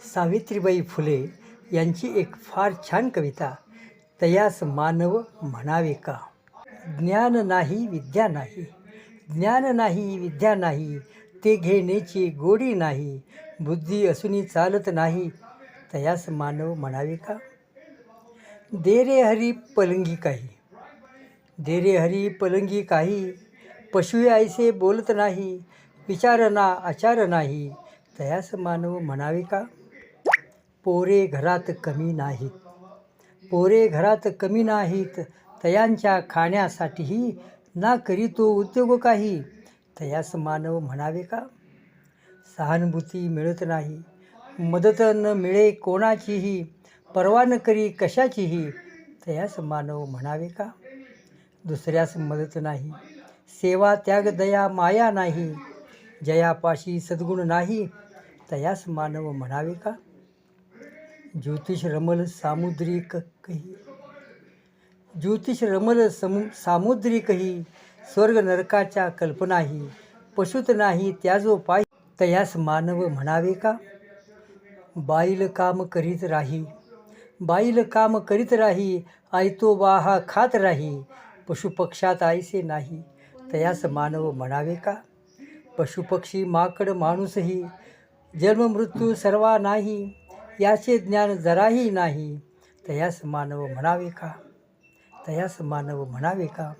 सावित्रीबाई फुले यांची एक फार छान कविता, तयास मानव म्हणावे का. ज्ञान नाही विद्या नाही, ज्ञान नाही विद्या नाही, ते घेण्याची गोडी नाही, बुद्धी असूनी चालत नाही, तयास मानव म्हणावे का. दे रे हरी पलंगी काही, दे रे हरी पलंगी काही, पशु ऐसे बोलत नाही, विचार ना आचार नाही, तयास मानव म्हणावे का. पोरे घरात कमी नाहीत, पोरे घरात कमी नाहीत, तयांच्या खाण्यासाठीही ना करीतो उद्योग काही, तयास मानव म्हणावे का. सहानुभूती मिळत नाही, मदत न मिळे कोणाचीही, पर्वा न करी कशाचीही, तयास मानव म्हणावे का. दुसऱ्यास मदत नाही, सेवा त्याग दया माया नाही, जयापाशी सद्गुण नाही, तयास मानव म्हणावे का. ज्योतिष रमल सामुद्रिक कही, ज्योतिष रमल सामुद्रिकही, स्वर्ग नरकाच्या कल्पनाही, पशुत नाही त्याजो पाही, तयास मानव म्हणावे का. बाईल काम करीत राही, बाईल काम करीत राही, आयतो वाहा खात राही, पशुपक्षात आयसे नाही, तयास मानव म्हणावे का. पशुपक्षी माकड माणूसही, जन्ममृत्यू सर्वा नाही, याचे ज्ञान जराही नाही, तयास मानव म्हणावे का. तयास मानव म्हणावे का.